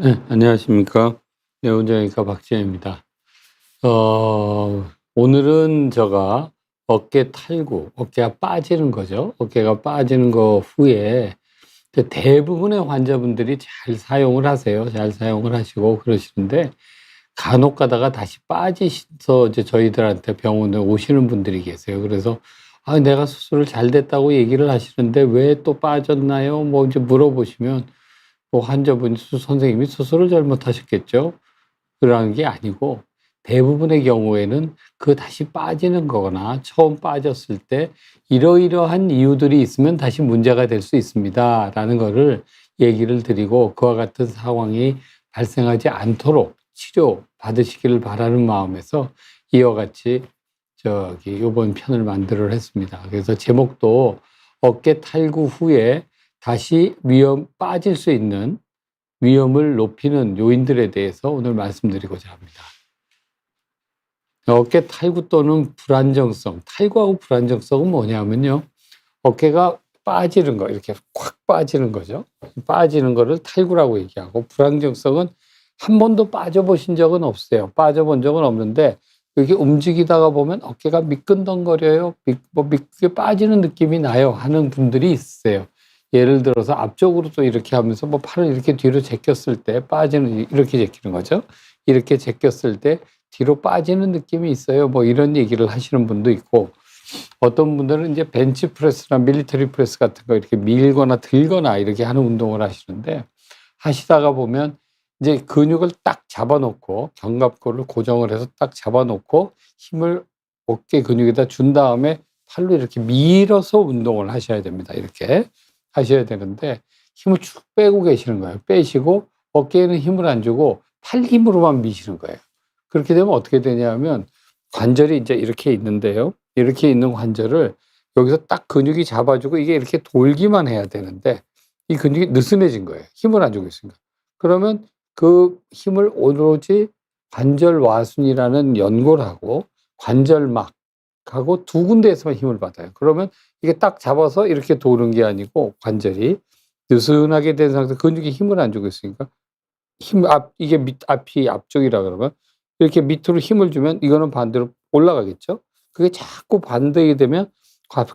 네, 안녕하십니까. 내원장의과 박지현입니다. 오늘은 제가 어깨 탈구, 어깨가 빠지는 거죠. 어깨가 빠지는 거 후에 대부분의 환자분들이 잘 사용을 하세요. 잘 사용을 하시고 그러시는데 간혹 가다가 다시 빠지셔서 이제 저희들한테 병원에 오시는 분들이 계세요. 그래서 "아, 내가 수술을 잘 됐다고 얘기를 하시는데 왜 또 빠졌나요?" 뭐 이제 물어보시면 뭐 환자분이 선생님이 수술을 잘못하셨겠죠. 그러는 게 아니고 대부분의 경우에는 그 다시 빠지는 거거나 처음 빠졌을 때 "이러이러한 이유들이 있으면 다시 문제가 될 수 있습니다."라는 거를 얘기를 드리고 그와 같은 상황이 발생하지 않도록 치료받으시기를 바라는 마음에서 이와 같이 요번 편을 만들어 했습니다. 그래서 제목도 "어깨 탈구 후에 다시 빠질 수 있는 위험을 높이는 요인들에 대해서 오늘 말씀드리고자 합니다. 어깨 탈구 또는 불안정성, 탈구하고 불안정성은 뭐냐면요. 어깨가 빠지는 거, 이렇게 콱 빠지는 거죠. 빠지는 거를 탈구라고 얘기하고, 불안정성은 한 번도 빠져보신 적은 없어요. 빠져본 적은 없는데, 이렇게 움직이다가 보면 어깨가 미끈덩거려요. 그게 빠지는 느낌이 나요. 하는 분들이 있으세요. 예를 들어서 앞쪽으로 또 이렇게 하면서 뭐 팔을 이렇게 뒤로 제꼈을 때 빠지는, 이렇게 제끼는 거죠. 이렇게 제꼈을 때 뒤로 빠지는 느낌이 있어요. 뭐 이런 얘기를 하시는 분도 있고, 어떤 분들은 이제 벤치프레스나 밀리터리 프레스 같은 거 이렇게 밀거나 들거나 이렇게 하는 운동을 하시는데, 하시다가 보면 이제 근육을 딱 잡아 놓고 견갑골을 고정을 해서 딱 잡아 놓고 힘을 어깨 근육에다 준 다음에 팔로 이렇게 밀어서 운동을 하셔야 됩니다. 이렇게 하셔야 되는데 힘을 쭉 빼고 계시는 거예요. 빼시고 어깨에는 힘을 안 주고 팔 힘으로만 미시는 거예요. 그렇게 되면 어떻게 되냐면 관절이 이제 이렇게 있는데요. 이렇게 있는 관절을 여기서 딱 근육이 잡아주고 이게 이렇게 돌기만 해야 되는데 이 근육이 느슨해진 거예요. 힘을 안 주고 있으니까. 그러면 그 힘을 오로지 관절와순이라는 연골하고 관절막하고 두 군데에서만 힘을 받아요. 그러면 이게 딱 잡아서 이렇게 도는 게 아니고 관절이 느슨하게 된 상태에서 근육이 힘을 안 주고 있으니까 이게 앞이 앞쪽이라 그러면 이렇게 밑으로 힘을 주면 이거는 반대로 올라가겠죠. 그게 자꾸 반대이 되면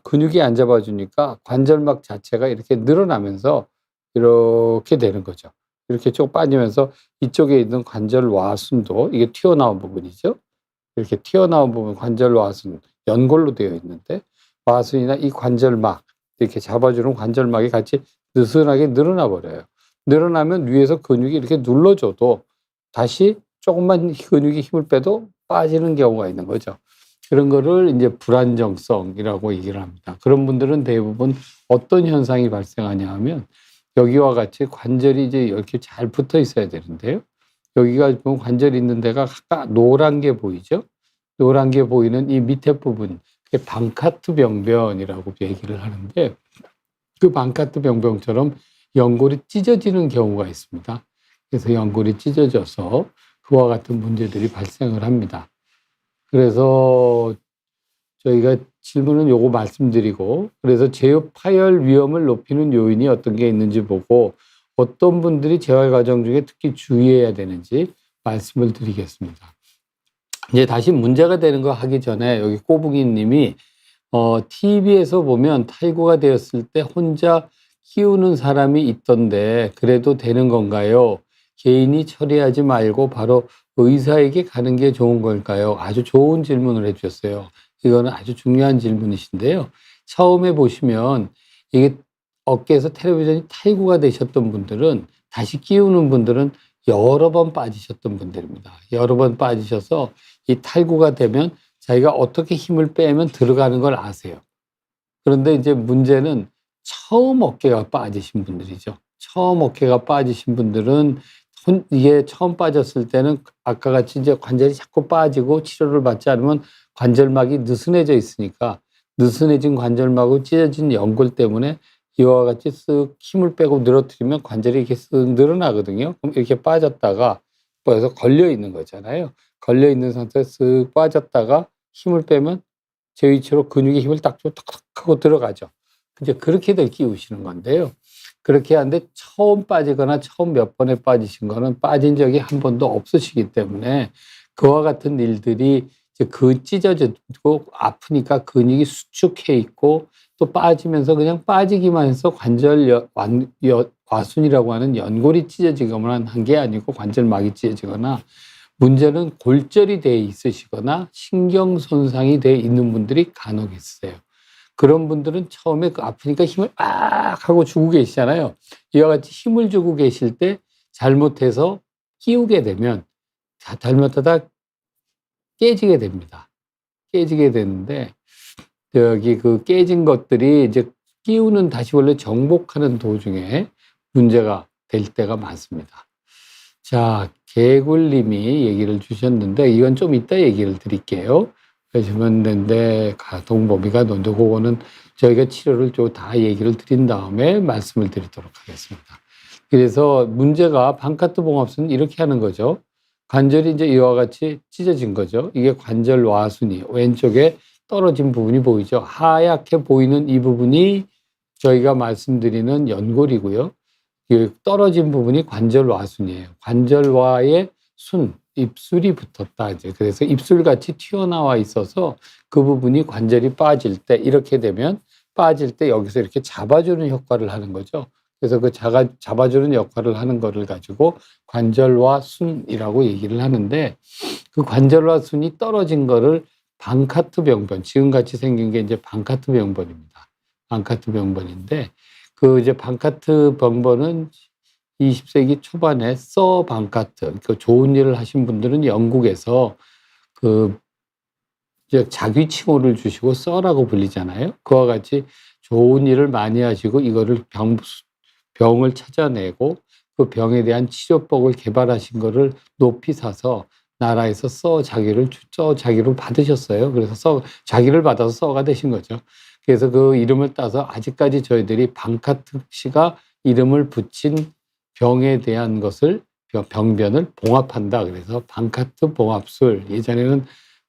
근육이 안 잡아 주니까 관절막 자체가 이렇게 늘어나면서 이렇게 되는 거죠. 이렇게 쭉 빠지면서 이쪽에 있는 관절와순도 이게 튀어나온 부분이죠. 이렇게 튀어나온 부분 관절와순 연골로 되어 있는데 와순이나 이 관절막 이렇게 잡아주는 관절막이 같이 느슨하게 늘어나 버려요. 늘어나면 위에서 근육이 이렇게 눌러줘도 다시 조금만 근육이 힘을 빼도 빠지는 경우가 있는 거죠. 그런 거를 이제 불안정성이라고 얘기를 합니다. 그런 분들은 대부분 어떤 현상이 발생하냐 하면 여기와 같이 관절이 이제 이렇게 잘 붙어 있어야 되는데요. 여기가 보면 관절이 있는 데가 노란 게 보이죠? 노란 게 보이는 이 밑에 부분, 그게 방카트 병변이라고 얘기를 하는데 그 방카트 병변처럼 연골이 찢어지는 경우가 있습니다. 그래서 연골이 찢어져서 그와 같은 문제들이 발생을 합니다. 그래서 저희가 질문은 요거 말씀드리고, 그래서 제후 파열 위험을 높이는 요인이 어떤 게 있는지 보고 어떤 분들이 재활 과정 중에 특히 주의해야 되는지 말씀을 드리겠습니다. 이제 다시 문제가 되는 거 하기 전에 여기 꼬부기 님이 TV에서 보면 탈구가 되었을 때 혼자 키우는 사람이 있던데 그래도 되는 건가요? 개인이 처리하지 말고 바로 의사에게 가는 게 좋은 걸까요? 아주 좋은 질문을 해 주셨어요. 이거는 아주 중요한 질문이신데요. 처음에 보시면 이게 어깨에서 텔레비전이 탈구가 되셨던 분들은, 다시 끼우는 분들은 여러 번 빠지셨던 분들입니다. 여러 번 빠지셔서 이 탈구가 되면 자기가 어떻게 힘을 빼면 들어가는 걸 아세요. 그런데 이제 문제는 처음 어깨가 빠지신 분들이죠. 처음 어깨가 빠지신 분들은 이게 처음 빠졌을 때는 아까 같이 이제 관절이 자꾸 빠지고 치료를 받지 않으면 관절막이 느슨해져 있으니까 느슨해진 관절막하고 찢어진 연골 때문에 이와 같이 쓱 힘을 빼고 늘어뜨리면 관절이 이렇게 쓱 늘어나거든요. 그럼 이렇게 빠졌다가 그래서 걸려 있는 거잖아요. 걸려 있는 상태에서 쓱 빠졌다가 힘을 빼면 제 위치로 근육에 힘을 딱 주고 탁탁 하고 들어가죠. 이제 그렇게들 끼우시는 건데요. 그렇게 하는데 처음 빠지거나 처음 몇 번에 빠지신 거는 빠진 적이 한 번도 없으시기 때문에 그와 같은 일들이 이제 찢어지고 아프니까 근육이 수축해 있고 또 빠지면서 그냥 빠지기만 해서 과순이라고 하는 연골이 찢어지거나 한 게 아니고 관절막이 찢어지거나 문제는 골절이 돼 있으시거나 신경 손상이 돼 있는 분들이 간혹 있어요. 그런 분들은 처음에 아프니까 힘을 막 하고 주고 계시잖아요. 이와 같이 힘을 주고 계실 때 잘못해서 끼우게 되면 잘못하다 깨지게 됩니다. 깨지게 되는데 여기 그 깨진 것들이 이제 끼우는 다시 원래 정복하는 도중에 문제가 될 때가 많습니다. 자, 개굴님이 얘기를 주셨는데 이건 좀 이따 얘기를 드릴게요. 그러시면 되는데 가동범위가 논데 그거는 저희가 치료를 좀 다 얘기를 드린 다음에 말씀을 드리도록 하겠습니다. 그래서 문제가 반카트 봉합술은 이렇게 하는 거죠. 관절이 이제 이와 같이 찢어진 거죠. 이게 관절 와순이 왼쪽에 떨어진 부분이 보이죠. 하얗게 보이는 이 부분이 저희가 말씀드리는 연골이고요. 그 떨어진 부분이 관절와순이에요. 관절와의 순, 입술이 붙었다. 이제 그래서 입술같이 튀어나와 있어서 그 부분이 관절이 빠질 때 이렇게 되면 빠질 때 여기서 이렇게 잡아주는 효과를 하는 거죠. 그래서 그 잡아주는 역할을 하는 거를 가지고 관절와 순이라고 얘기를 하는데 그 관절과 순이 떨어진 거를 방카트 병변, 지금같이 생긴 게 이제 방카트 병변입니다. 방카트 병변인데 그 이제 방카트 병변은 20세기 초반에 서 방카트, 그 좋은 일을 하신 분들은 영국에서 그 이제 자귀칭호를 주시고 서라고 불리잖아요. 그와 같이 좋은 일을 많이 하시고 이거를 병을 찾아내고 그 병에 대한 치료법을 개발하신 거를 높이 사서 나라에서 서 자기로 받으셨어요. 그래서 자기를 받아서 서가 되신 거죠. 그래서 그 이름을 따서 아직까지 저희들이 방카트 씨가 이름을 붙인 병에 대한 것을 병변을 봉합한다. 그래서 방카트 봉합술. 예전에는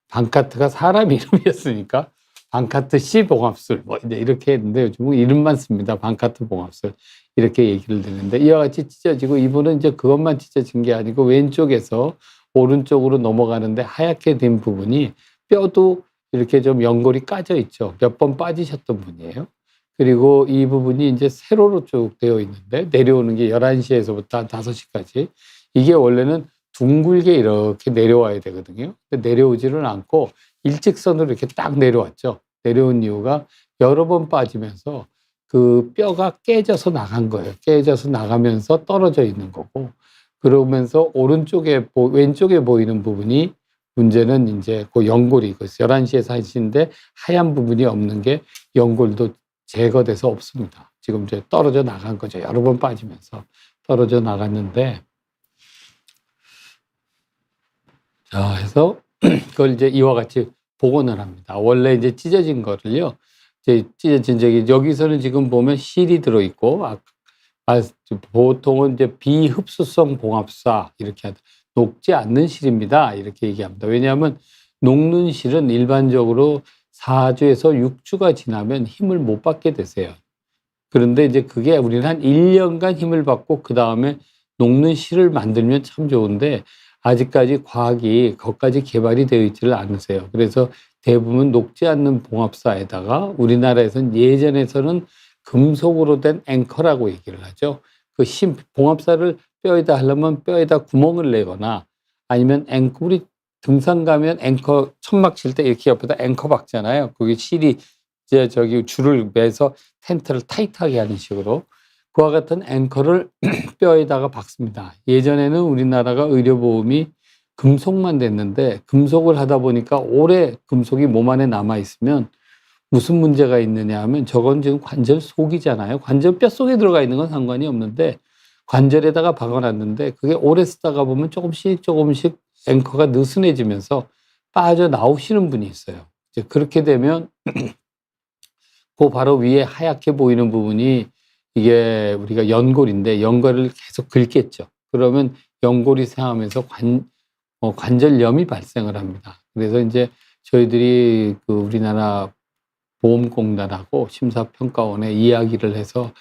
방카트가 사람 이름이었으니까 방카트 씨 봉합술 뭐 이제 이렇게 했는데 요즘은 이름만 씁니다. 방카트 봉합술 이렇게 얘기를 드리는데 이와 같이 찢어지고 이분은 이제 그것만 찢어진 게 아니고 왼쪽에서 오른쪽으로 넘어가는데 하얗게 된 부분이 뼈도 이렇게 좀 연골이 까져 있죠. 몇 번 빠지셨던 분이에요. 그리고 이 부분이 이제 세로로 쭉 되어 있는데 내려오는 게 11시에서부터 한 5시까지 이게 원래는 둥글게 이렇게 내려와야 되거든요. 근데 내려오지를 않고 일직선으로 이렇게 딱 내려왔죠. 내려온 이유가 여러 번 빠지면서 그 뼈가 깨져서 나간 거예요. 깨져서 나가면서 떨어져 있는 거고 그러면서 왼쪽에 보이는 부분이 문제는 이제 그 연골이 그 11시에서 1시인데 하얀 부분이 없는 게 연골도 제거돼서 없습니다. 지금 이제 떨어져 나간 거죠. 여러 번 빠지면서 떨어져 나갔는데 자, 해서 그걸 이제 이와 같이 복원을 합니다. 원래 이제 찢어진 거를요. 이제 찢어진 적이 여기서는 지금 보면 실이 들어 있고 보통은 이제 비흡수성 봉합사 이렇게 녹지 않는 실입니다. 이렇게 얘기합니다. 왜냐하면 녹는 실은 일반적으로 4주에서 6주가 지나면 힘을 못 받게 되세요. 그런데 이제 그게 우리는 한 1년간 힘을 받고 그다음에 녹는 실을 만들면 참 좋은데 아직까지 과학이 거기까지 개발이 되어 있지를 않으세요. 그래서 대부분 녹지 않는 봉합사에다가 우리나라에서는 예전에서는 금속으로 된 앵커라고 얘기를 하죠. 그 봉합사를 뼈에다 하려면 뼈에다 구멍을 내거나 아니면 우리 등산 가면 앵커 천막 칠 때 이렇게 옆에다 앵커 박잖아요. 그게 실이 이제 저기 줄을 매서 텐트를 타이트하게 하는 식으로 그와 같은 앵커를 뼈에다가 박습니다. 예전에는 우리나라가 의료보험이 금속만 됐는데 금속을 하다 보니까 오래 금속이 몸 안에 남아 있으면 무슨 문제가 있느냐 하면 저건 지금 관절 속이잖아요. 관절 뼈 속에 들어가 있는 건 상관이 없는데 관절에다가 박아놨는데 그게 오래 쓰다가 보면 조금씩 앵커가 느슨해지면서 빠져나오시는 분이 있어요. 이제 그렇게 되면 그 바로 위에 하얗게 보이는 부분이 이게 우리가 연골인데 연골을 계속 긁겠죠. 그러면 연골이 상하면서 관절염이 발생을 합니다. 그래서 이제 저희들이 그 우리나라 보험공단하고 심사평가원에 이야기를 해서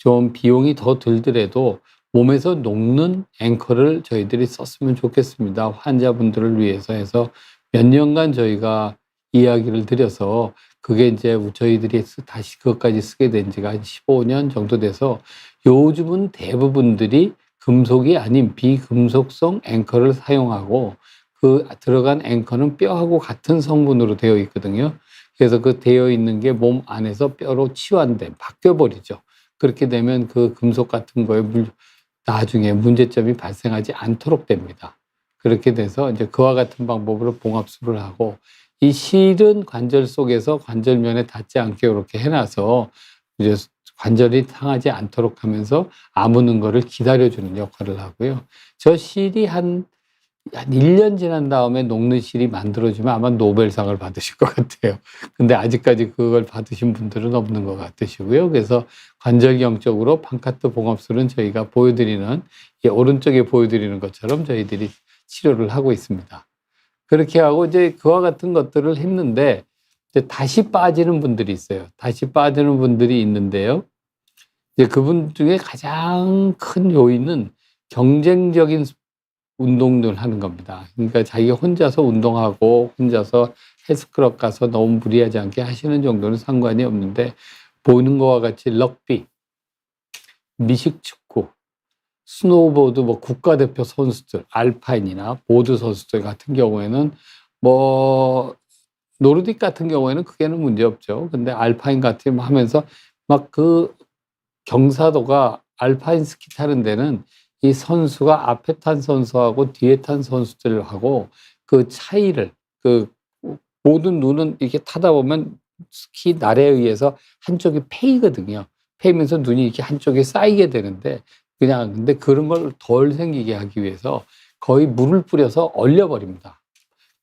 좀 비용이 더 들더라도 몸에서 녹는 앵커를 저희들이 썼으면 좋겠습니다. 환자분들을 위해서 해서 몇 년간 저희가 이야기를 드려서 그게 이제 저희들이 다시 그것까지 쓰게 된 지가 한 15년 정도 돼서 요즘은 대부분들이 금속이 아닌 비금속성 앵커를 사용하고 그 들어간 앵커는 뼈하고 같은 성분으로 되어 있거든요. 그래서 그 되어 있는 게 몸 안에서 뼈로 치환돼 바뀌어 버리죠. 그렇게 되면 그 금속 같은 거에 나중에 문제점이 발생하지 않도록 됩니다. 그렇게 돼서 이제 그와 같은 방법으로 봉합술을 하고 이 실은 관절 속에서 관절면에 닿지 않게 이렇게 해놔서 이제 관절이 상하지 않도록 하면서 아무는 거를 기다려주는 역할을 하고요. 저 실이 한 1년 지난 다음에 녹는 실이 만들어지면 아마 노벨상을 받으실 것 같아요. 근데 아직까지 그걸 받으신 분들은 없는 것 같으시고요. 그래서 관절경적으로 판카트 봉합술은 저희가 보여드리는, 오른쪽에 보여드리는 것처럼 저희들이 치료를 하고 있습니다. 그렇게 하고 이제 그와 같은 것들을 했는데 이제 다시 빠지는 분들이 있어요. 다시 빠지는 분들이 있는데요. 이제 그분 중에 가장 큰 요인은 경쟁적인 운동을 하는 겁니다. 그러니까 자기가 혼자서 운동하고 혼자서 헬스클럽 가서 너무 무리하지 않게 하시는 정도는 상관이 없는데 보이는 것과 같이 럭비, 미식축구, 스노우보드 뭐 국가대표 선수들, 알파인이나 보드 선수들 같은 경우에는 뭐 노르딕 같은 경우에는 크게는 문제 없죠. 근데 알파인 같은 하면서 막 그 경사도가 알파인 스키 타는 데는 이 선수가 앞에 탄 선수하고 뒤에 탄 선수들하고 그 차이를 그 모든 눈은 이렇게 타다 보면 스키 날에 의해서 한쪽이 패이거든요. 패이면서 눈이 이렇게 한쪽에 쌓이게 되는데 그냥 근데 그런 걸 덜 생기게 하기 위해서 거의 물을 뿌려서 얼려버립니다.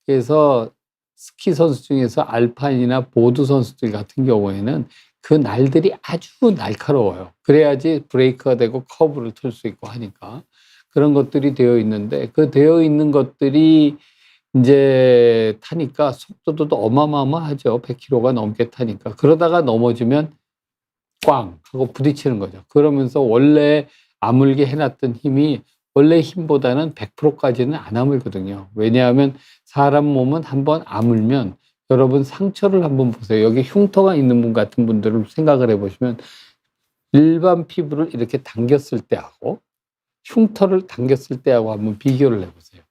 그래서 스키 선수 중에서 알파인이나 보드 선수들 같은 경우에는 그 날들이 아주 날카로워요. 그래야지 브레이크가 되고 커브를 틀 수 있고 하니까. 그런 것들이 되어 있는데 그 되어 있는 것들이 인제 타니까 속도도 어마어마하죠. 100km가 넘게 타니까. 그러다가 넘어지면 꽝 하고 부딪히는 거죠. 그러면서 원래 아물게 해 놨던 힘이 원래 힘보다는 100% 까지는 안 아물거든요. 왜냐하면 사람 몸은 한번 아물면 여러분 상처를 한번 보세요. 여기 흉터가 있는 분 같은 분들을 생각을 해 보시면 일반 피부를 이렇게 당겼을 때하고 흉터를 당겼을 때하고 한번 비교를 해 보세요.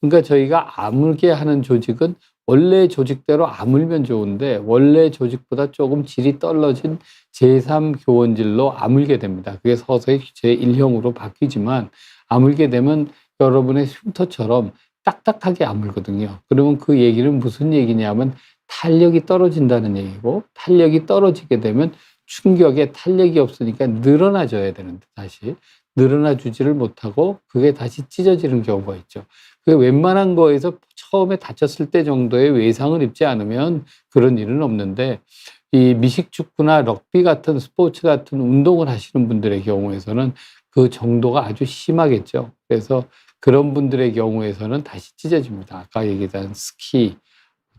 그러니까 저희가 아물게 하는 조직은 원래 조직대로 아물면 좋은데 원래 조직보다 조금 질이 떨어진 제3 교원질로 아물게 됩니다. 그게 서서히 제1형으로 바뀌지만 아물게 되면 여러분의 흉터처럼 딱딱하게 아물거든요. 그러면 그 얘기는 무슨 얘기냐면 탄력이 떨어진다는 얘기고 탄력이 떨어지게 되면 충격에 탄력이 없으니까 늘어나줘야 되는데 다시 늘어나 주지를 못하고 그게 다시 찢어지는 경우가 있죠. 그 웬만한 거에서 처음에 다쳤을 때 정도의 외상을 입지 않으면 그런 일은 없는데 이 미식축구나 럭비 같은 스포츠 같은 운동을 하시는 분들의 경우에서는 그 정도가 아주 심하겠죠. 그래서 그런 분들의 경우에서는 다시 찢어집니다. 아까 얘기한 스키,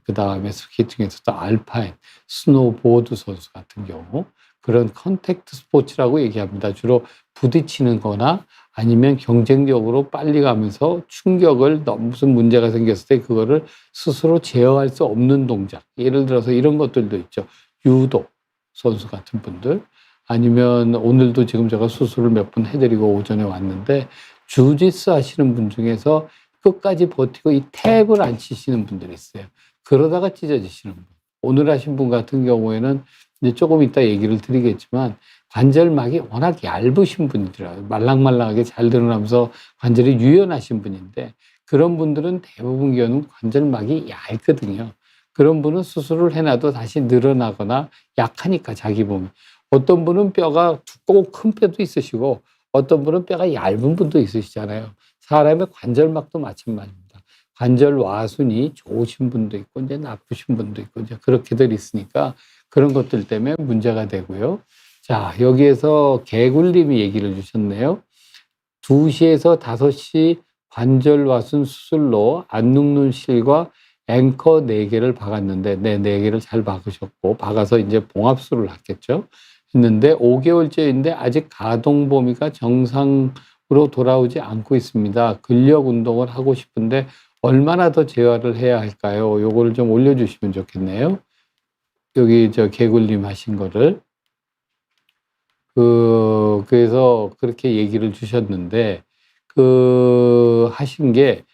그다음에 스키 중에서도 알파인, 스노보드 선수 같은 경우 그런 컨택트 스포츠라고 얘기합니다. 주로 부딪히는 거나 아니면 경쟁적으로 빨리 가면서 충격을 무슨 문제가 생겼을 때 그거를 스스로 제어할 수 없는 동작. 예를 들어서 이런 것들도 있죠. 유도 선수 같은 분들 아니면 오늘도 지금 제가 수술을 몇 번 해드리고 오전에 왔는데 주짓수 하시는 분 중에서 끝까지 버티고 이 탭을 안 치시는 분들이 있어요. 그러다가 찢어지시는 분. 오늘 하신 분 같은 경우에는 이제 조금 이따 얘기를 드리겠지만 관절막이 워낙 얇으신 분이더라고요. 말랑말랑하게 잘 드러나면서 관절이 유연하신 분인데 그런 분들은 대부분 경우는 관절막이 얇거든요. 그런 분은 수술을 해놔도 다시 늘어나거나 약하니까 자기 몸이. 어떤 분은 뼈가 두껍고 큰 뼈도 있으시고 어떤 분은 뼈가 얇은 분도 있으시잖아요. 사람의 관절막도 마찬가지입니다. 관절 와순이 좋으신 분도 있고 이제 나쁘신 분도 있고 이제 그렇게들 있으니까 그런 것들 때문에 문제가 되고요. 자, 여기에서 개굴님이 얘기를 주셨네요. 2시에서 5시 관절 와순 수술로 안 눕는 실과 앵커 4개를 박았는데 네 4개를 잘 박으셨고 박아서 이제 봉합술을 했겠죠. 있는데 5개월째인데 아직 가동 범위가 정상으로 돌아오지 않고 있습니다. 근력 운동을 하고 싶은데 얼마나 더 재활을 해야 할까요? 요거를 좀 올려주시면 좋겠네요. 여기 개굴님 하신 거를. 그래서 그렇게 얘기를 주셨는데, 하신 게,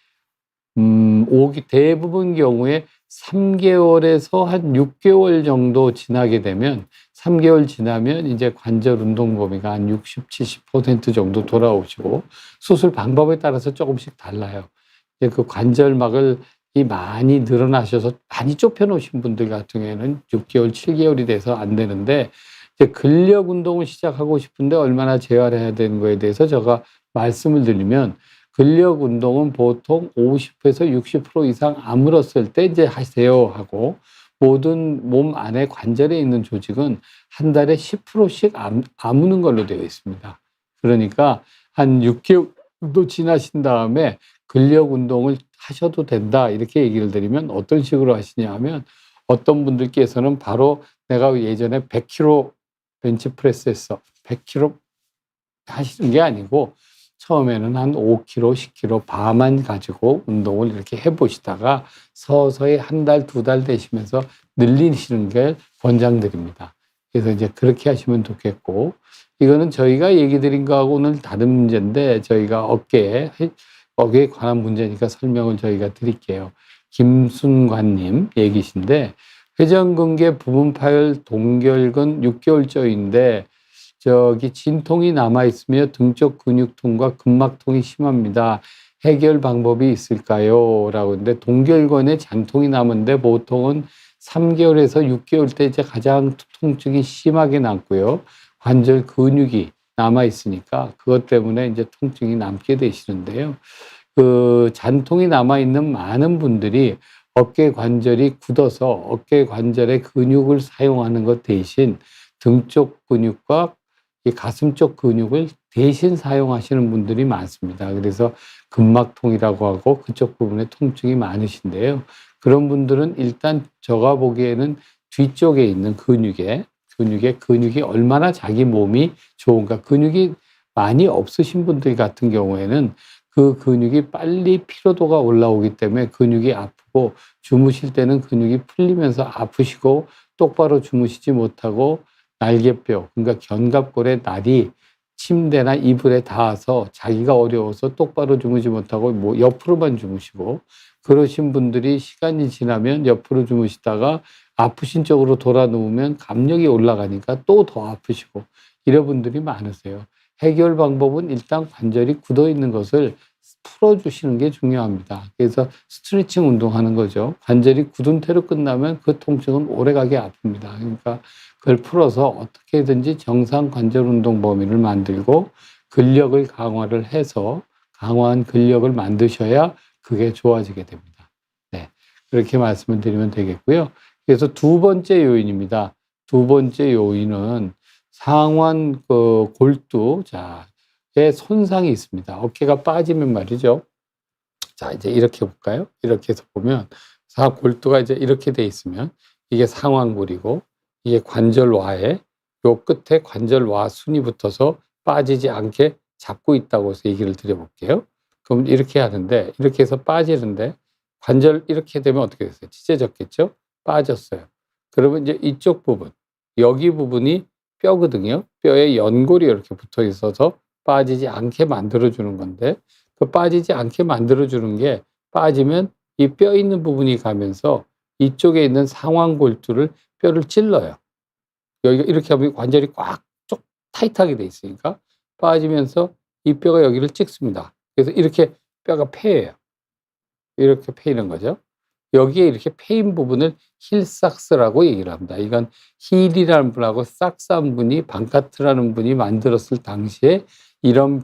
대부분 경우에 3개월에서 한 6개월 정도 지나게 되면, 3개월 지나면 이제 관절 운동 범위가 한 60, 70% 정도 돌아오시고, 수술 방법에 따라서 조금씩 달라요. 이제 그 관절막을 많이 늘어나셔서 많이 좁혀 놓으신 분들 같은 경우에는 6개월, 7개월이 돼서 안 되는데, 이제 근력 운동을 시작하고 싶은데 얼마나 재활해야 되는 거에 대해서 제가 말씀을 드리면, 근력 운동은 보통 50에서 60% 이상 아물었을 때 이제 하세요 하고, 모든 몸 안에 관절에 있는 조직은 한 달에 10%씩 아무는 걸로 되어 있습니다. 그러니까 한 6개월도 지나신 다음에 근력 운동을 하셔도 된다 이렇게 얘기를 드리면 어떤 식으로 하시냐 하면, 어떤 분들께서는 바로 내가 예전에 100kg 벤치프레스 했어. 100kg 하시는 게 아니고 처음에는 한 5kg, 10kg 바만 가지고 운동을 이렇게 해보시다가 서서히 한 달, 2달 되시면서 늘리시는 게 권장드립니다. 그래서 이제 그렇게 하시면 좋겠고, 이거는 저희가 얘기 드린 거하고는 다른 문제인데, 저희가 어깨에 관한 문제니까 설명을 저희가 드릴게요. 김순관님 얘기신데, 회전근개 부분 파열 동결근 6개월째인데 진통이 남아있으며 등쪽 근육통과 근막통이 심합니다. 해결 방법이 있을까요? 라고 했는데, 동결근에 잔통이 남은데 보통은 3개월에서 6개월 때 이제 가장 통증이 심하게 남고요. 관절 근육이 남아있으니까 그것 때문에 이제 통증이 남게 되시는데요. 잔통이 남아있는 많은 분들이 어깨 관절이 굳어서 어깨 관절의 근육을 사용하는 것 대신 등 쪽 근육과 이 가슴 쪽 근육을 대신 사용하시는 분들이 많습니다. 그래서 근막통이라고 하고 그쪽 부분에 통증이 많으신데요. 그런 분들은 일단 제가 보기에는 뒤쪽에 있는 근육이 얼마나 자기 몸이 좋은가. 근육이 많이 없으신 분들 같은 경우에는 그 근육이 빨리 피로도가 올라오기 때문에 근육이 아프고, 주무실 때는 근육이 풀리면서 아프시고 똑바로 주무시지 못하고 날개뼈, 그러니까 견갑골의 날이 침대나 이불에 닿아서 자기가 어려워서 똑바로 주무지 못하고 뭐 옆으로만 주무시고, 그러신 분들이 시간이 지나면 옆으로 주무시다가 아프신 쪽으로 돌아 누우면 압력이 올라가니까 또 더 아프시고, 이런 분들이 많으세요. 해결 방법은 일단 관절이 굳어 있는 것을 풀어주시는 게 중요합니다. 그래서 스트레칭 운동하는 거죠. 관절이 굳은 채로 끝나면 그 통증은 오래가게 아픕니다. 그러니까 그걸 풀어서 어떻게든지 정상 관절 운동 범위를 만들고 근력을 강화를 해서 강화한 근력을 만드셔야 그게 좋아지게 됩니다. 네, 그렇게 말씀을 드리면 되겠고요. 그래서 두 번째 요인입니다. 두 번째 요인은 상완 골두에 손상이 있습니다. 어깨가 빠지면 말이죠. 자, 이제 이렇게 볼까요? 이렇게 해서 보면 골두가 이제 이렇게 돼 있으면 이게 상완골이고, 이게 관절와에 요 끝에 관절와 순이 붙어서 빠지지 않게 잡고 있다고 해서 얘기를 드려볼게요. 그럼 이렇게 하는데, 이렇게 해서 빠지는데 관절 이렇게 되면 어떻게 됐어요? 찢어졌겠죠? 빠졌어요. 그러면 이제 이쪽 부분, 여기 부분이 뼈거든요. 뼈에 연골이 이렇게 붙어 있어서 빠지지 않게 만들어주는 건데, 그 빠지지 않게 만들어주는 게 빠지면 이 뼈 있는 부분이 가면서 이쪽에 있는 상완골두를 뼈를 찔러요. 여기가 이렇게 하면 관절이 꽉 쭉 타이트하게 돼 있으니까 빠지면서 이 뼈가 여기를 찍습니다. 그래서 이렇게 뼈가 패여요. 이렇게 패이는 거죠. 여기에 이렇게 패인 부분을 힐삭스라고 얘기를 합니다. 이건 힐이라는 분하고 삭스 한 분이, 방카트라는 분이 만들었을 당시에 이런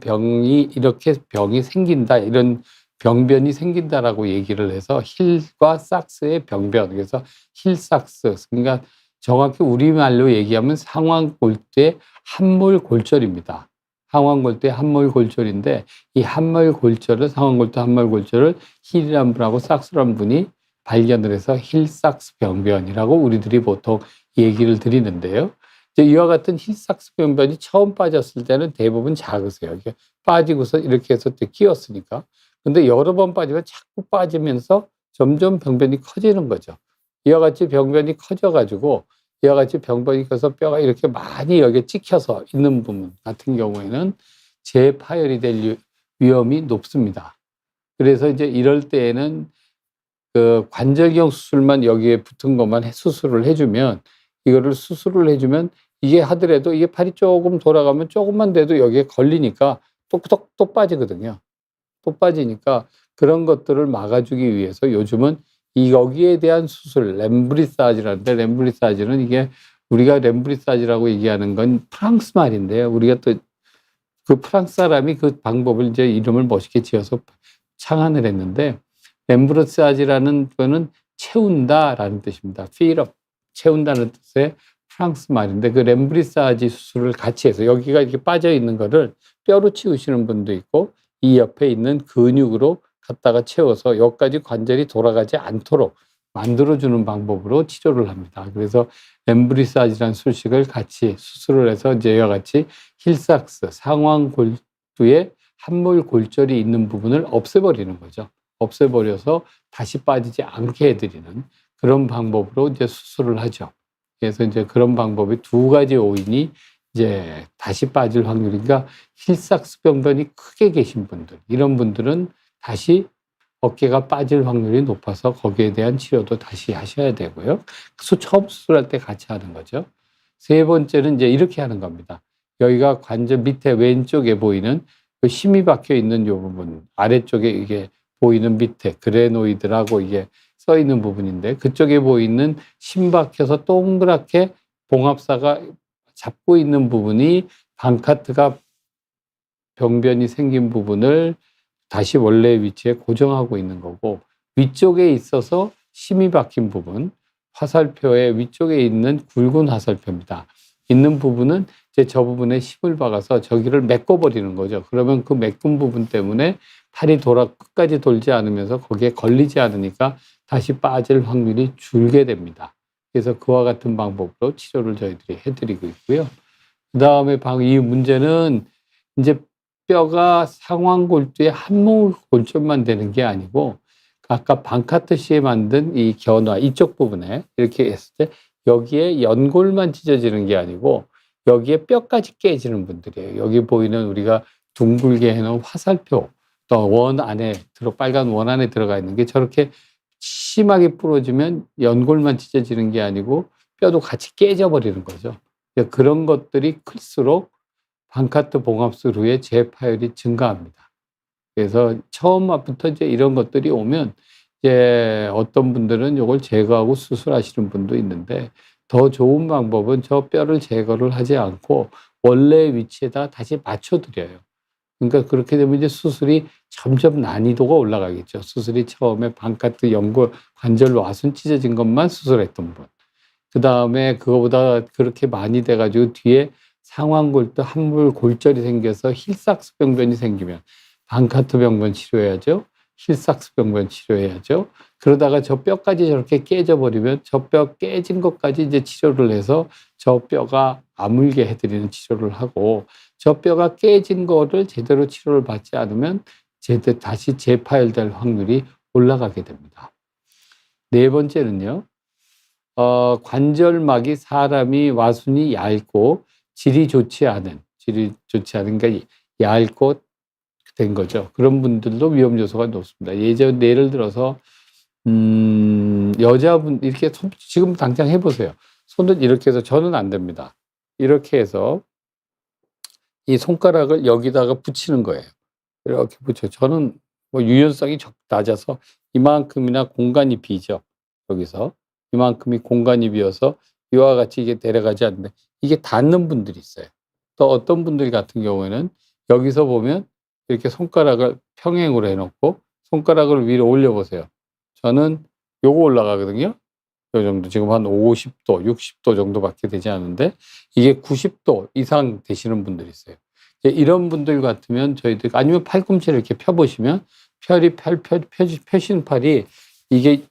이렇게 병이 생긴다, 이런 병변이 생긴다라고 얘기를 해서 힐과 삭스의 병변, 그래서 힐삭스, 그러니까 정확히 우리말로 얘기하면 상완골두의 함몰골절입니다. 상완골두의 함몰골절인데, 이 함몰골절을, 상완골두 함몰골절을 힐이라는 분하고 삭스라는 분이 발견을 해서 힐삭스 병변이라고 우리들이 보통 얘기를 드리는데요. 이제 이와 같은 힐삭스병변이 처음 빠졌을 때는 대부분 작으세요. 이게 빠지고서 이렇게 해서 또 끼었으니까. 근데 여러 번 빠지면 자꾸 빠지면서 점점 병변이 커지는 거죠. 이와 같이 병변이 커져 가지고 이와 같이 병변이 커서 뼈가 이렇게 많이 여기에 찍혀서 있는 부분 같은 경우에는 재파열이 될 위험이 높습니다. 그래서 이제 이럴 때에는 그 관절경 수술만 여기에 붙은 것만 수술을 해주면, 이거를 수술을 해주면 이게 하더라도 이게 팔이 조금 돌아가면 조금만 돼도 여기에 걸리니까 또 빠지거든요. 또 빠지니까 그런 것들을 막아주기 위해서 요즘은 이 여기에 대한 수술, 렘브리사지라는데, 렘브리사지는 이게 우리가 렘브리사지라고 얘기하는 건 프랑스 말인데요. 우리가 또 그 프랑스 사람이 그 방법을 이제 이름을 멋있게 지어서 창안을 했는데, 렘브리사지라는 거는 채운다라는 뜻입니다. fill up, 채운다는 뜻의 프랑스 말인데, 그 렘브리사지 수술을 같이 해서 여기가 이렇게 빠져 있는 거를 뼈로 치우시는 분도 있고 이 옆에 있는 근육으로 갖다가 채워서 여기까지 관절이 돌아가지 않도록 만들어주는 방법으로 치료를 합니다. 그래서 렘브리사지라는 수식을 같이 수술을 해서 이제 이와 같이 힐삭스, 상완골두에 함몰 골절이 있는 부분을 없애버리는 거죠. 없애버려서 다시 빠지지 않게 해드리는 그런 방법으로 이제 수술을 하죠. 그래서 이제 그런 방법이 두 가지 요인이 이제 다시 빠질 확률이니까, 힐삭스병변이 크게 계신 분들, 이런 분들은 다시 어깨가 빠질 확률이 높아서 거기에 대한 치료도 다시 하셔야 되고요. 처음 수술할 때 같이 하는 거죠. 세 번째는 이제 이렇게 하는 겁니다. 여기가 관절 밑에 왼쪽에 보이는 그 힘이 박혀 있는 이 부분, 아래쪽에 이게 보이는 밑에 그레노이드라고 이게 써 있는 부분인데, 그쪽에 보이는 심 박혀서 동그랗게 봉합사가 잡고 있는 부분이 방카트가 병변이 생긴 부분을 다시 원래 위치에 고정하고 있는 거고, 위쪽에 있어서 심이 박힌 부분, 화살표의 위쪽에 있는 굵은 화살표입니다. 있는 부분은 이제 저 부분에 심을 박아서 저기를 메꿔버리는 거죠. 그러면 그 메꾼 부분 때문에 팔이 끝까지 돌지 않으면서 거기에 걸리지 않으니까 다시 빠질 확률이 줄게 됩니다. 그래서 그와 같은 방법으로 치료를 저희들이 해드리고 있고요. 그 다음에 이 문제는 이제 뼈가 상완골두에 함몰 골절만 되는 게 아니고, 아까 방카트 씨에 만든 이 견화 이쪽 부분에 이렇게 했을 때 여기에 연골만 찢어지는 게 아니고 여기에 뼈까지 깨지는 분들이에요. 여기 보이는 우리가 둥글게 해놓은 화살표, 또 원 안에 빨간 원 안에 들어가 있는 게 저렇게 심하게 부러지면 연골만 찢어지는 게 아니고 뼈도 같이 깨져버리는 거죠. 그런 것들이 클수록 방카트 봉합술 후에 재파열이 증가합니다. 그래서 처음부터 이제 이런 것들이 오면 이제 어떤 분들은 이걸 제거하고 수술하시는 분도 있는데, 더 좋은 방법은 저 뼈를 제거를 하지 않고 원래 위치에다 다시 맞춰드려요. 그러니까 그렇게 되면 이제 수술이 점점 난이도가 올라가겠죠. 수술이 처음에 방카트 연골 관절 와순 찢어진 것만 수술했던 분, 그 다음에 그거보다 그렇게 많이 돼가지고 뒤에 상완골두 함몰 골절이 생겨서 힐삭스병변이 생기면 방카트 병변 치료해야죠. 힐삭스병변 치료해야죠. 그러다가 저 뼈까지 저렇게 깨져버리면 저 뼈 깨진 것까지 이제 치료를 해서 저 뼈가 아물게 해드리는 치료를 하고, 저 뼈가 깨진 거를 제대로 치료를 받지 않으면 다시 재파열될 확률이 올라가게 됩니다. 네 번째는요. 관절막이 사람이 와순이 얇고 질이 좋지 않은, 그러니까 얇고 된 거죠. 그런 분들도 위험 요소가 높습니다. 예를 들어서 여자분 이렇게 지금 당장 해보세요. 손을 이렇게 해서, 저는 안 됩니다. 이렇게 해서 이 손가락을 여기다가 붙이는 거예요. 이렇게 붙여요. 저는 뭐 유연성이 낮아서 이만큼이나 공간이 비죠. 여기서 이만큼이 공간이 비어서 이와 같이 이게 내려가지 않는데, 이게 닿는 분들이 있어요. 또 어떤 분들 같은 경우에는 여기서 보면 이렇게 손가락을 평행으로 해놓고 손가락을 위로 올려보세요. 저는 요거 올라가거든요. 요 정도, 지금 한 50도, 60도 정도밖에 되지 않은데 이게 90도 이상 되시는 분들이 있어요. 이런 분들 같으면 저희들, 아니면 팔꿈치를 이렇게 펴보시면 펴신 팔이 이게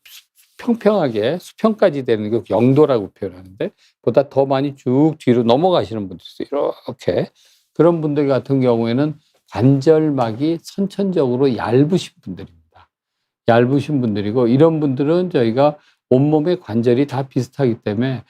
평평하게 수평까지 되는 게 영도라고 표현하는데 보다 더 많이 쭉 뒤로 넘어가시는 분도 있어요. 이렇게. 그런 분들 같은 경우에는 관절막이 선천적으로 얇으신 분들입니다. 얇으신 분들이고 이런 분들은 저희가 온몸의 관절이 다 비슷하기 때문에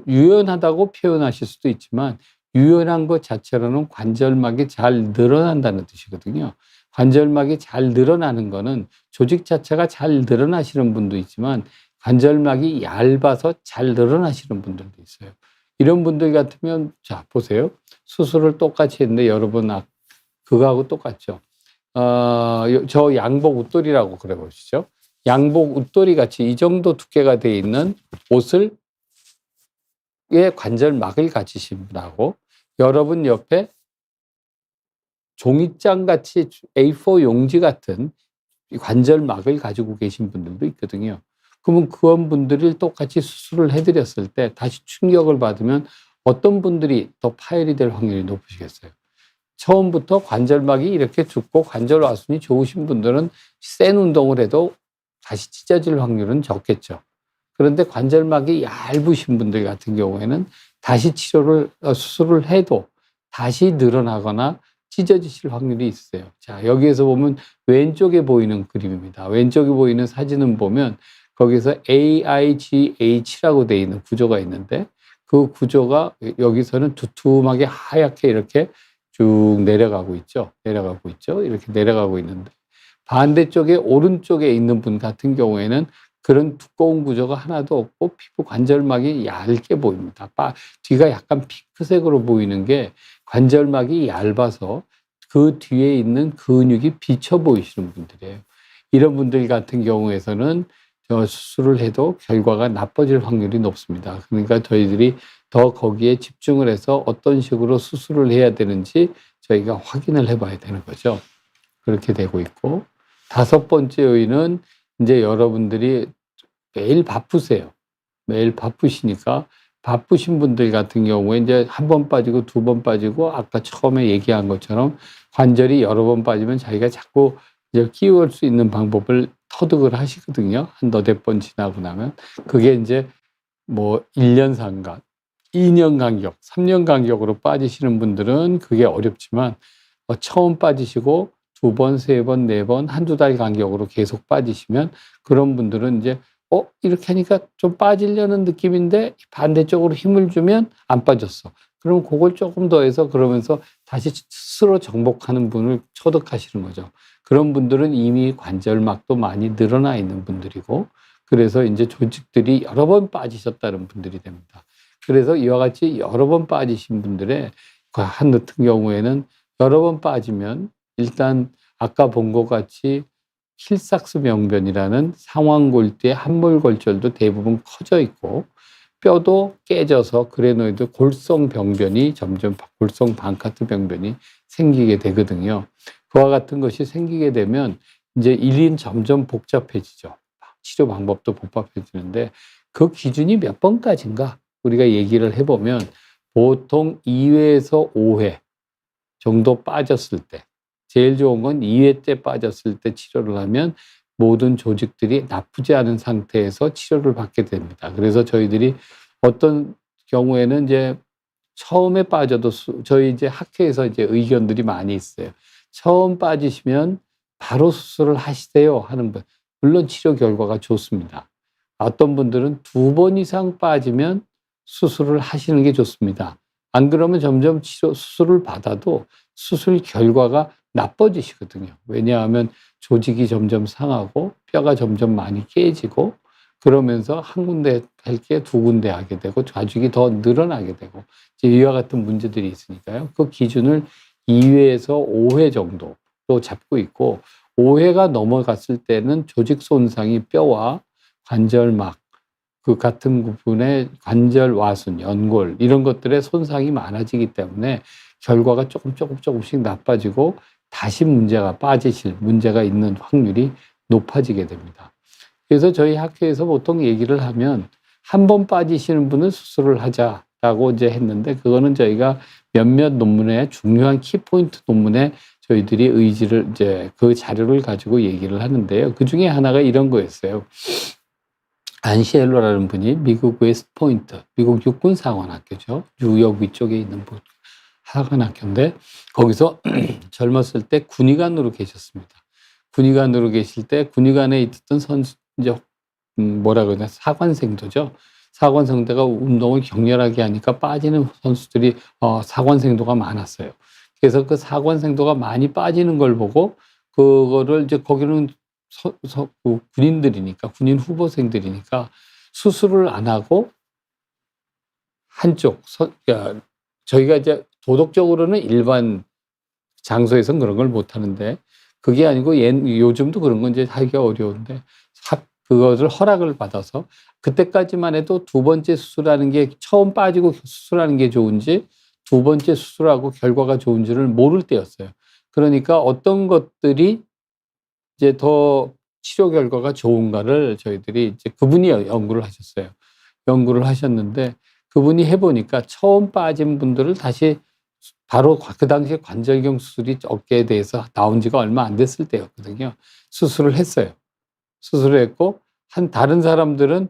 유연하다고 표현하실 수도 있지만 유연한 것 자체로는 관절막이 잘 늘어난다는 뜻이거든요. 관절막이 잘 늘어나는 거는 조직 자체가 잘 늘어나시는 분도 있지만 관절막이 얇아서 잘 늘어나시는 분들도 있어요. 이런 분들 같으면 자 보세요. 수술을 똑같이 했는데 여러분 그거하고 똑같죠. 저 양복 웃돌이라고 그래 보시죠. 양복 웃돌이 같이 이 정도 두께가 돼 있는 옷을 의 관절막을 가지신 분하고 여러분 옆에 종이장 같이 A4 용지 같은 관절막을 가지고 계신 분들도 있거든요. 그러면 그런 분들을 똑같이 수술을 해드렸을 때 다시 충격을 받으면 어떤 분들이 더 파열이 될 확률이 높으시겠어요? 처음부터 관절막이 이렇게 좁고 관절 와순이 좋으신 분들은 센 운동을 해도 다시 찢어질 확률은 적겠죠. 그런데 관절막이 얇으신 분들 같은 경우에는 다시 수술을 해도 다시 늘어나거나 찢어지실 확률이 있어요. 자, 여기에서 보면 왼쪽에 보이는 그림입니다. 왼쪽에 보이는 사진은 보면 거기서 AIGH라고 되어 있는 구조가 있는데 그 구조가 여기서는 두툼하게 하얗게 이렇게 쭉 내려가고 있죠. 이렇게 내려가고 있는데 반대쪽에 오른쪽에 있는 분 같은 경우에는 그런 두꺼운 구조가 하나도 없고 피부 관절막이 얇게 보입니다. 뒤가 약간 핑크색으로 보이는 게 관절막이 얇아서 그 뒤에 있는 근육이 비쳐 보이시는 분들이에요. 이런 분들 같은 경우에서는 수술을 해도 결과가 나빠질 확률이 높습니다. 그러니까 저희들이 더 거기에 집중을 해서 어떤 식으로 수술을 해야 되는지 저희가 확인을 해봐야 되는 거죠. 그렇게 되고 있고 5번째 요인은 이제 여러분들이 매일 바쁘세요. 매일 바쁘시니까 바쁘신 분들 같은 경우에 이제 한 번 빠지고 2번 빠지고 아까 처음에 얘기한 것처럼 관절이 여러 번 빠지면 자기가 자꾸 이제 끼울 수 있는 방법을 터득을 하시거든요. 한 너댓 번 지나고 나면 그게 이제 뭐 1년 상간, 2년 간격, 3년 간격으로 빠지시는 분들은 그게 어렵지만 처음 빠지시고 2번, 3번, 4번, 한두 달 간격으로 계속 빠지시면 그런 분들은 이제 이렇게 하니까 좀 빠지려는 느낌인데 반대쪽으로 힘을 주면 안 빠졌어. 그럼 그걸 조금 더 해서 그러면서 다시 스스로 정복하는 분을 터득하시는 거죠. 그런 분들은 이미 관절막도 많이 늘어나 있는 분들이고 그래서 이제 조직들이 여러 번 빠지셨다는 분들이 됩니다. 그래서 이와 같이 여러 번 빠지신 분들의 한 같은 경우에는 여러 번 빠지면 일단 아까 본 것 같이 힐삭스 병변이라는 상완골두의 함몰골절도 대부분 커져 있고 뼈도 깨져서 그레노이드 골성 병변이 점점 골성 반카트 병변이 생기게 되거든요. 그와 같은 것이 생기게 되면 이제 일인 점점 복잡해지죠. 치료 방법도 복잡해지는데 그 기준이 몇 번까지인가 우리가 얘기를 해보면 보통 2회에서 5회 정도 빠졌을 때 제일 좋은 건 2회째 빠졌을 때 치료를 하면 모든 조직들이 나쁘지 않은 상태에서 치료를 받게 됩니다. 그래서 저희들이 어떤 경우에는 이제 처음에 빠져도 저희 이제 학회에서 이제 의견들이 많이 있어요. 처음 빠지시면 바로 수술을 하시세요 하는 분. 물론 치료 결과가 좋습니다. 어떤 분들은 2번 이상 빠지면 수술을 하시는 게 좋습니다. 안 그러면 점점 수술을 받아도 수술 결과가 나빠지시거든요. 왜냐하면 조직이 점점 상하고 뼈가 점점 많이 깨지고 그러면서 한 군데 할 게 2군데 하게 되고 좌직이 더 늘어나게 되고 이제 이와 같은 문제들이 있으니까요. 그 기준을 2회에서 5회 정도로 잡고 있고 5회가 넘어갔을 때는 조직 손상이 뼈와 관절막 그 같은 부분의 관절 와순, 연골 이런 것들의 손상이 많아지기 때문에 결과가 조금씩 나빠지고 다시 빠지실 문제가 있는 확률이 높아지게 됩니다. 그래서 저희 학회에서 보통 얘기를 하면 한 번 빠지시는 분은 수술을 하자라고 이제 했는데 그거는 저희가 몇몇 논문의 중요한 키포인트 논문에 저희들이 의지를 이제 그 자료를 가지고 얘기를 하는데요. 그 중에 하나가 이런 거였어요. 안시엘로라는 분이 미국 웨스트포인트, 미국 육군사관학교죠. 뉴욕 위쪽에 있는 사관학교인데 거기서 젊었을 때 군의관으로 계셨습니다. 군의관으로 계실 때 군의관에 있던 선수 이제 뭐라 그러냐 사관생도죠. 사관생도가 운동을 격렬하게 하니까 빠지는 선수들이 사관생도가 많았어요. 그래서 그 사관생도가 많이 빠지는 걸 보고 그거를 이제 거기는 군인들이니까 군인 후보생들이니까 수술을 안 하고 한쪽 그러니까 저희가 이제 도덕적으로는 일반 장소에선 그런 걸 못 하는데 그게 아니고 요즘도 그런 건 이제 하기가 어려운데 그것을 허락을 받아서 그때까지만 해도 두 번째 수술하는 게 처음 빠지고 수술하는 게 좋은지 두 번째 수술하고 결과가 좋은지를 모를 때였어요. 그러니까 어떤 것들이 이제 더 치료 결과가 좋은가를 저희들이 이제 그분이 연구를 하셨어요. 연구를 하셨는데 그분이 해보니까 처음 빠진 분들을 다시 바로 그 당시에 관절경 수술이 어깨에 대해서 나온 지가 얼마 안 됐을 때였거든요. 수술을 했어요. 수술을 했고 다른 사람들은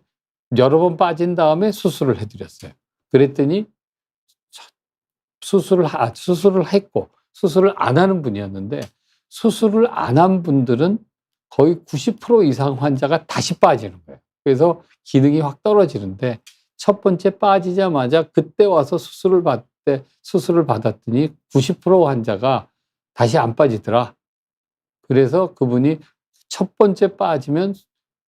여러 번 빠진 다음에 수술을 해드렸어요. 그랬더니 수술을 했고 수술을 안 하는 분이었는데 수술을 안 한 분들은 거의 90% 이상 환자가 다시 빠지는 거예요. 그래서 기능이 확 떨어지는데 첫 번째 빠지자마자 그때 와서 수술을 받았더니 90% 환자가 다시 안 빠지더라. 그래서 그분이 첫 번째 빠지면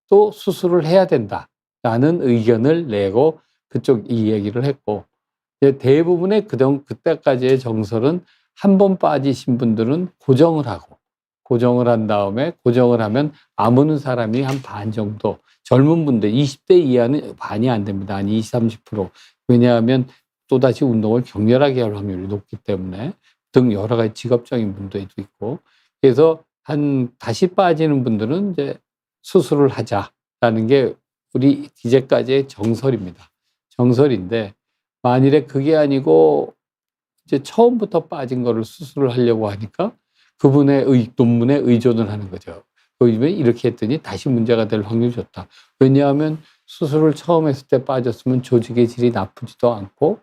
또 수술을 해야 된다라는 의견을 내고 그쪽 이 얘기를 했고 대부분의 그때까지의 정설은 한 번 빠지신 분들은 고정을 한 다음에 고정을 하면 아무는 사람이 한 반 정도 젊은 분들 20대 이하는 반이 안 됩니다. 한 20, 30%. 왜냐하면 또다시 운동을 격렬하게 할 확률이 높기 때문에 등 여러 가지 직업적인 문제도 있고 그래서 다시 빠지는 분들은 이제 수술을 하자라는 게 우리 이제까지의 정설입니다. 정설인데 만일에 그게 아니고 이제 처음부터 빠진 거를 수술을 하려고 하니까 그분의 논문에 의존을 하는 거죠. 요즘에 이렇게 했더니 다시 문제가 될 확률이 좋다. 왜냐하면 수술을 처음 했을 때 빠졌으면 조직의 질이 나쁘지도 않고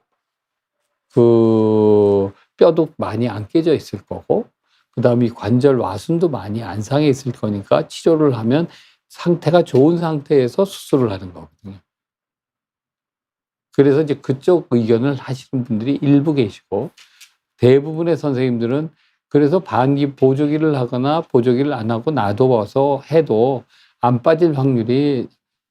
그 뼈도 많이 안 깨져 있을 거고 그다음에 관절 와순도 많이 안 상해 있을 거니까 치료를 하면 상태가 좋은 상태에서 수술을 하는 거거든요. 그래서 이제 그쪽 의견을 하시는 분들이 일부 계시고 대부분의 선생님들은 그래서 반기 보조기를 하거나 보조기를 안 하고 놔둬서 해도 안 빠질 확률이